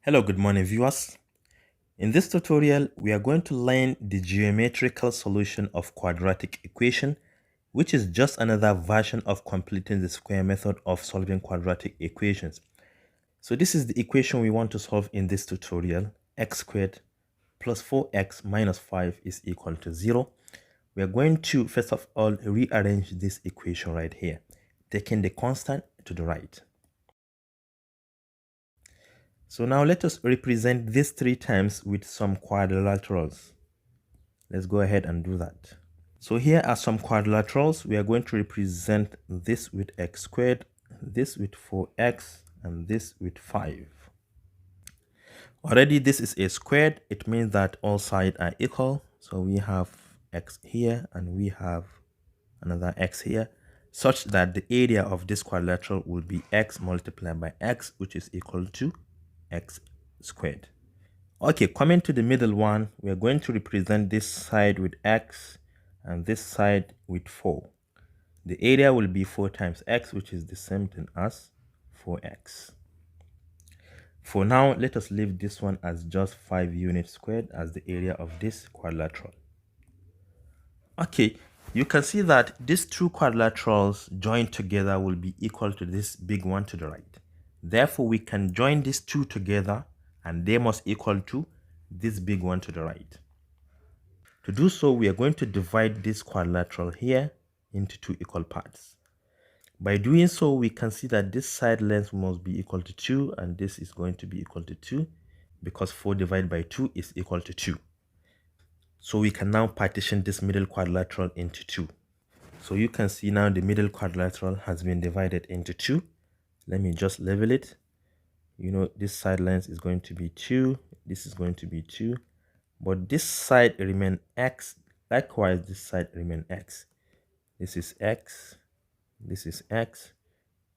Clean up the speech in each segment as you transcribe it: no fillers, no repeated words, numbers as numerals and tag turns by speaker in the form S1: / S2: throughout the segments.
S1: Hello, good morning viewers. In this tutorial, we are going to learn the geometrical solution of quadratic equation, which is just another version of completing the square method of solving quadratic equations. So this is the equation we want to solve in this tutorial. X squared plus 4x minus 5 is equal to 0. We are going to first of all rearrange this equation right here, taking the constant to the right. So now let us represent these three terms with some quadrilaterals. Let's go ahead and do that. So here are some quadrilaterals. We are going to represent this with x squared, this with 4x, and this with 5. Already this is a squared. It means that all sides are equal. So we have x here and we have another x here, such that the area of this quadrilateral will be x multiplied by x, which is equal to x squared. Okay, coming to the middle one, we are going to represent this side with x and this side with 4. The area will be 4 times x, which is the same thing as 4x. For now, let us leave this one as just 5 units squared as the area of this quadrilateral. Okay, you can see that these two quadrilaterals joined together will be equal to this big one to the right. Therefore, we can join these two together and they must equal to this big one to the right. To do so, we are going to divide this quadrilateral here into two equal parts. By doing so, we can see that this side length must be equal to 2 and this is going to be equal to 2 because 4 divided by 2 is equal to 2. So we can now partition this middle quadrilateral into 2. So you can see now the middle quadrilateral has been divided into 2. Let me just level it. You know, this side length is going to be 2. This is going to be 2. But this side remain x. Likewise, this side remain x. This is x. This is x.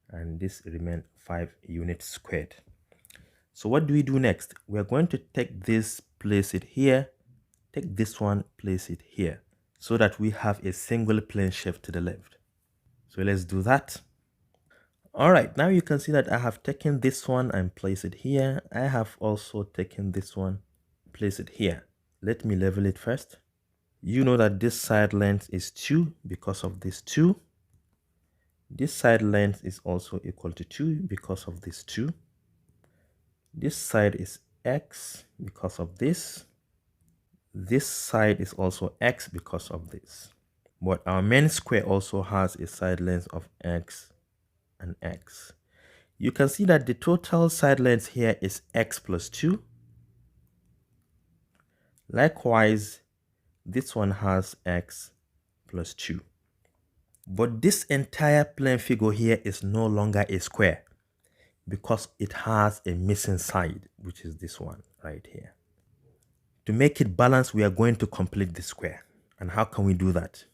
S1: And this remain 5 units squared. So what do we do next? We are going to take this, place it here. Take this one, place it here, so that we have a single plane shift to the left. So let's do that. All right, now you can see that I have taken this one and place it here. I have also taken this one, place it here. Let me level it first. You know that this side length is 2 because of this 2. This side length is also equal to 2 because of this 2. This side is x because of this. This side is also x because of this. But our main square also has a side length of x and x. You can see that the total side length here is x plus 2. Likewise, this one has x plus 2. But this entire plane figure here is no longer a square because it has a missing side, which is this one right here. To make it balanced, we are going to complete the square. And how can we do that?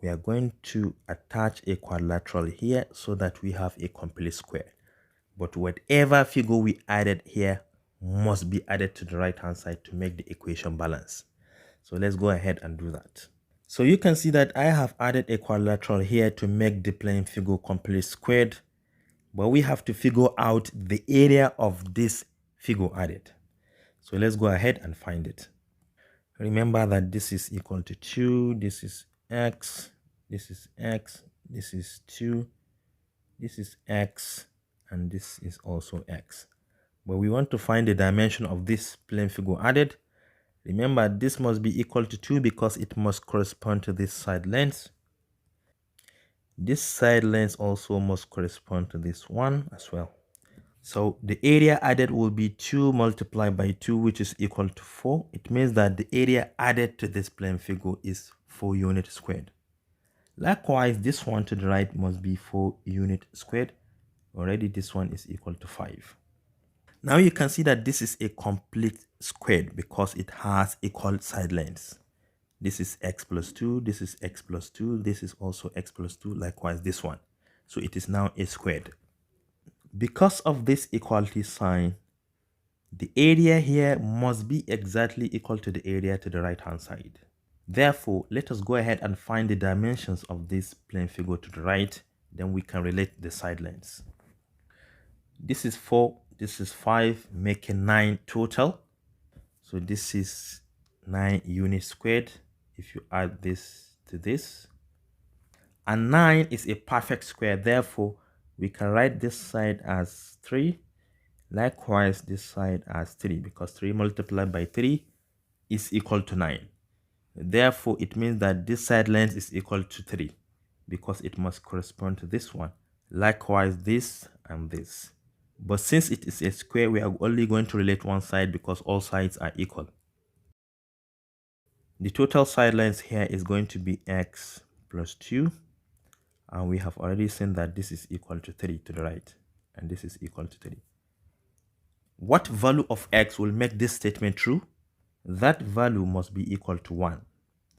S1: We are going to attach a quadrilateral here so that we have a complete square. But whatever figure we added here must be added to the right hand side to make the equation balance. So let's go ahead and do that. So you can see that I have added a quadrilateral here to make the plane figure complete squared. But we have to figure out the area of this figure added. So let's go ahead and find it. Remember that this is equal to 2, this is x, this is x, this is 2, this is x, and this is also x. But we want to find the dimension of this plane figure added. Remember, this must be equal to 2 because it must correspond to this side length. This side length also must correspond to this one as well. So the area added will be 2 multiplied by 2, which is equal to 4. It means that the area added to this plane figure is 4 units squared. Likewise, this one to the right must be 4 units squared. Already this one is equal to 5. Now you can see that this is a complete squared because it has equal side lengths. This is x plus 2, this is x plus 2, this is also x plus 2, likewise this one. So it is now a squared. Because of this equality sign, the area here must be exactly equal to the area to the right hand side. Therefore, let us go ahead and find the dimensions of this plane figure to the right, then we can relate the side lengths. This is 4 this is 5, making 9 total. So this is 9 units squared if you add this to this. And 9 is a perfect square, therefore we can write this side as 3. Likewise, this side as 3, because 3 multiplied by 3 is equal to 9. Therefore, it means that this side length is equal to 3, because it must correspond to this one. Likewise, this and this. But since it is a square, we are only going to relate one side because all sides are equal. The total side length here is going to be x plus 2. And we have already seen that this is equal to 3 to the right. And this is equal to 3. What value of x will make this statement true? That value must be equal to 1.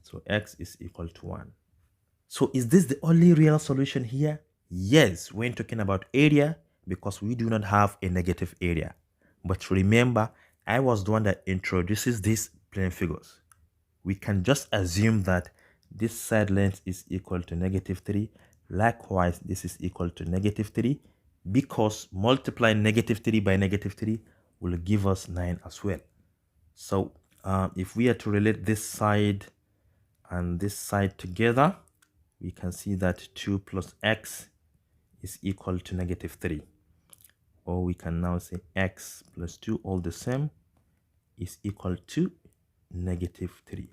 S1: So x is equal to 1. So is this the only real solution here? Yes, when talking about area, because we do not have a negative area. But remember, I was the one that introduces these plane figures. We can just assume that this side length is equal to -3. Likewise, this is equal to -3, because multiplying -3 by -3 will give us 9 as well. So if we are to relate this side and this side together, we can see that 2 plus x is equal to -3. Or we can now say x plus 2, all the same, is equal to -3.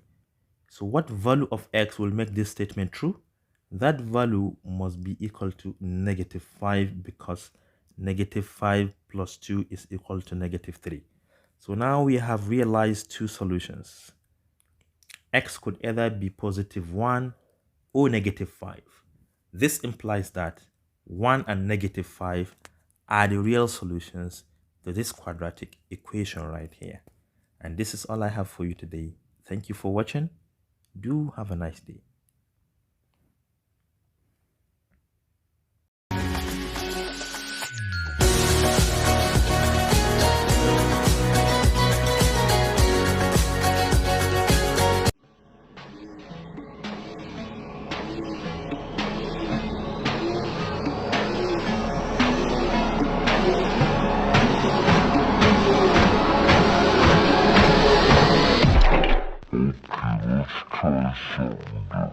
S1: So what value of x will make this statement true? That value must be equal to -5, because -5 plus 2 is equal to -3. So now we have realized two solutions. X could either be +1 or -5. This implies that 1 and -5 are the real solutions to this quadratic equation right here. And this is all I have for you today. Thank you for watching. Do have a nice day.
S2: Okay, let's try something.